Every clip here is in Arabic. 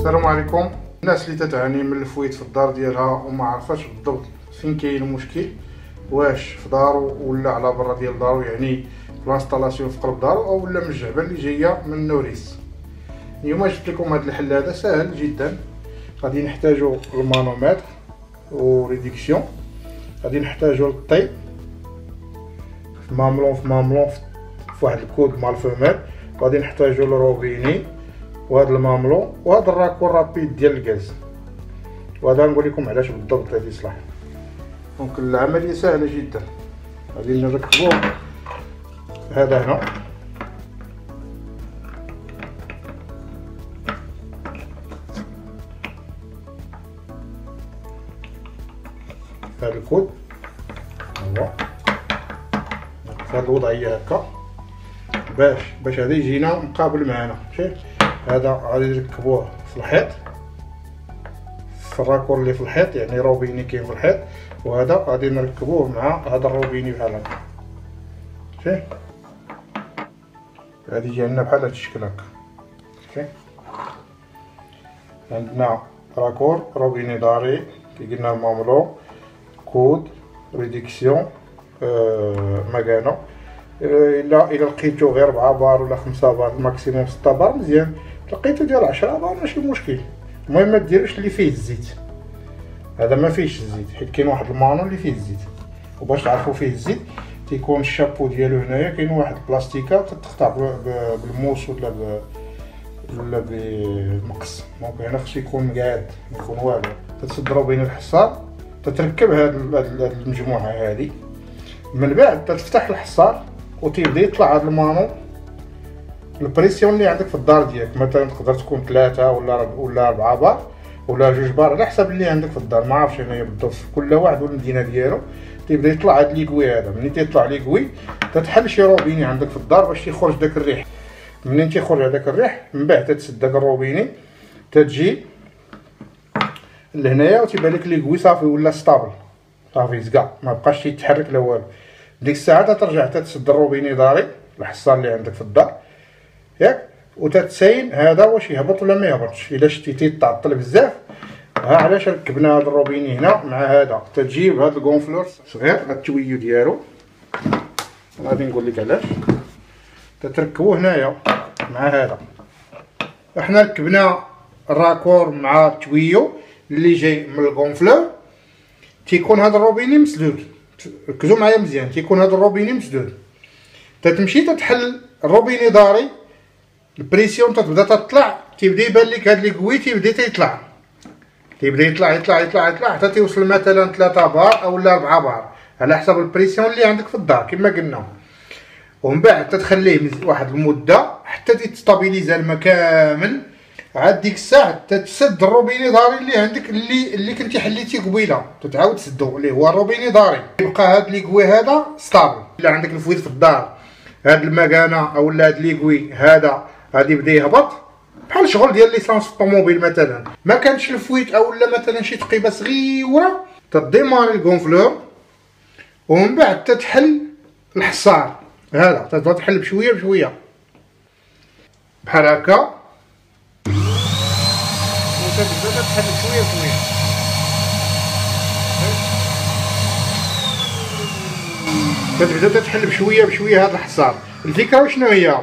السلام عليكم. الناس اللي تتعاني من الفويت في الدار ديالها وما عرفاش بالضبط فين كاين المشكل، واش في دارو ولا على برا ديال دارو، يعني لانستالاسيون في قلب دارو او ولا من الجعبه اللي جايه من النوريس. اليوم جبت لكم هذا الحل، هذا سهل جدا. غادي نحتاجو المانومتر وريديكسيون، غادي نحتاجو الطي في ماملون في واحد الكود مع الفوميل، غادي نحتاجو الروبيني وهذا الماملون وهذا الراكور رابيد ديال الغاز، وهذا نقول لكم علاش بالضبط غادي يصلح. دونك العمليه سهله جدا. غادي نركبو هذا هنا، هذا الكود هو في هذه الوضعيه هكا، باش هذا يجينا مقابل معنا. شوف هذا غادي نركبوه في الحيط، في الراكور اللي في الحيط، يعني روبيني كاين في الحيط، وهذا غادي نركبوه مع هذا الروبيني بحال هكا. شوف غادي يجي لنا بحال هذا الشكل هكا. شوف عندنا راكور روبيني داري كي قلنا ماملو، كود ريديكسيون مكانه. الا لقيتو غير 4 بار ولا 5 بار الماكسيموم 6 بار مزيان، لقيتو ديال 10 بار ماشي مشكل. المهم ما ديروش اللي فيه الزيت، هذا ما فيهش الزيت، حيت كاين واحد المانو اللي فيه الزيت. وباش تعرفوا فيه الزيت تيكون الشابو ديالو هنايا كاين واحد البلاستيكه تتقطع بالموس ولا بالمقص. دونك هنا خصو يكون مقاد، ما يكون والو. تتصدروا بين الحصار، تتركب هاد المجموعه هذه، من بعد تفتح الحصار وتيبدا يطلع هذا المانو. البريسيون اللي عندك في الدار ديالك مثلا تقدر تكون 3 ولا 4 بار ولا 2 بار على حسب اللي عندك في الدار، ما عرفتش انايا بالضبط كل واحد والمدينه ديالو. تيبدا يطلع هذا ليكوي هذا، ملي تيطلع ليكوي تتحل شي روبيني عندك في الدار باش تيخرج داك الريح. منين تيخرج هذاك الريح من بعد تتسد داك الروبيني، تتجي لهنايا وتيبان لك ليكوي صافي ولا ستابل، صافي زكا ما بقاش تيتحرك لا والو. ديك الساعه ترجع تتسد الروبيني داري الحصان اللي عندك في الدار ياك، وتتساين هذا واش يهبط ولا ما يهبطش. الا شتي تيتعطل بزاف، ها علاش ركبنا هذا الروبيني هنا مع هذا. تجيب هذا الكونفلور صغير، هذا التويو ديالو غادي نقول لك علاش تتركبوه هنايا مع هذا. احنا ركبنا الراكور مع التويو اللي جاي من الكونفلور، تيكون هذا الروبيني مسدود. ركزوا معايا مزيان، تيكون هذا الروبيني مسدود. تتمشي تتحل الروبيني داري، البريسيون تتبدا تطلع، تيبدا يبان لك هاد ليكوي تيبدا يطلع حتى تيوصل مثلا 3 بار او 4 بار على حسب البريسيون اللي عندك في الدار كما قلنا. ومن بعد تتخليه واحد المده حتى تستابيليزا الماء كامل. عاد ديك الساعه تتسد الروبيني داري اللي عندك اللي كنتي حليتي قبيله، تتعاود تسدو اللي هو الروبيني داري. يبقى هاد ليكوي هذا ستابل. الا عندك الفويت في الدار، هاد المكانه او هاد ليكوي هذا غادي يبدا يهبط بحال شغل ديال ليسانس في الطوموبيل مثلا. ما كانش الفويت او لا مثلا شي تقيبه صغيره، تديماري الكونفلور ومن بعد تتحل الحصار هذا، تبدا تحل بشويه بشويه بحال هكا، وتبدا تحل بشويه بشويه. تبدا تحل بشويه بشويه هذا الحصار. الفكره شنو هي؟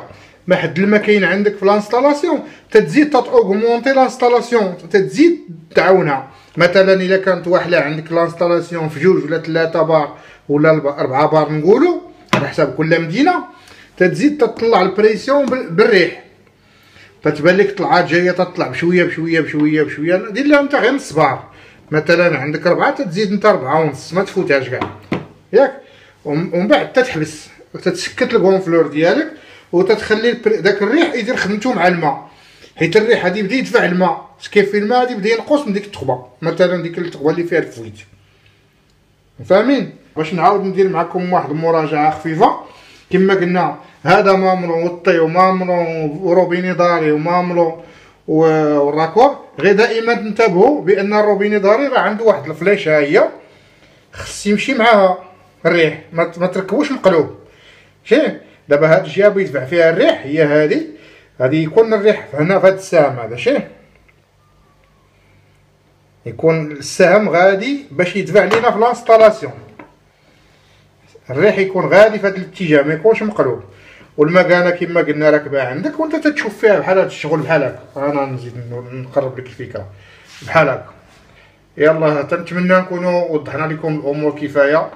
ما حد ما كاين عندك في لانستالاسيون تتزيد تاوغمونتي لانستالاسيون، تتزيد تعاونها. مثلا الا كانت واحده عندك لانستالاسيون في 2 ولا 3 بار ولا 4 بار نقولوا على حساب كل مدينه، تتزيد تطلع البريسيون بالريح، تتبان لك طلعات جايه تطلع بشويه بشويه بشويه بشويه. دير لها انت غير نص بار، مثلا عندك 4 تتزيد انت 4 ونص، ما تفوتهاش كاع ياك. ومن بعد تتحبس وتتسكت الكونفلور ديالك وتتخلي داك الريح يدير خدمته مع الماء، حيت الريح غادي يبدا يدفع الماء. كيف الماء غادي يبدا ينقص من ديك التقبه، مثلا ديك التقبه اللي فيها الفويت. فاهمين؟ باش نعاود ندير معكم واحد المراجعه خفيفه. كما قلنا هذا ماملو والطي وماملو وروبيني داري وماملو والراكور. غير دائما انتبهوا بان الروبيني داري راه عنده واحد الفليشه هي خص يمشي معاها الريح، ما تركبوش مقلوب. شي دابا هاد الجهه بيدفع فيها الريح هي هادي، غادي يكون الريح هنا في هاد السهم هذا. شي يكون السهم غادي باش يتبع لينا في لانستالاسيون، الريح يكون غادي في هذا الاتجاه ما يكونش مقلوب. والمكانه كما قلنا راكبه عندك وانت تتشوف فيها بحال هذا الشغل بحال هكا. انا نزيد نقرب لك الفكره بحال هكا. يلا تنتمنى نكونوا وضحنا لكم الامور كفايه،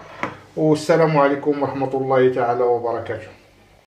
والسلام عليكم ورحمه الله تعالى وبركاته.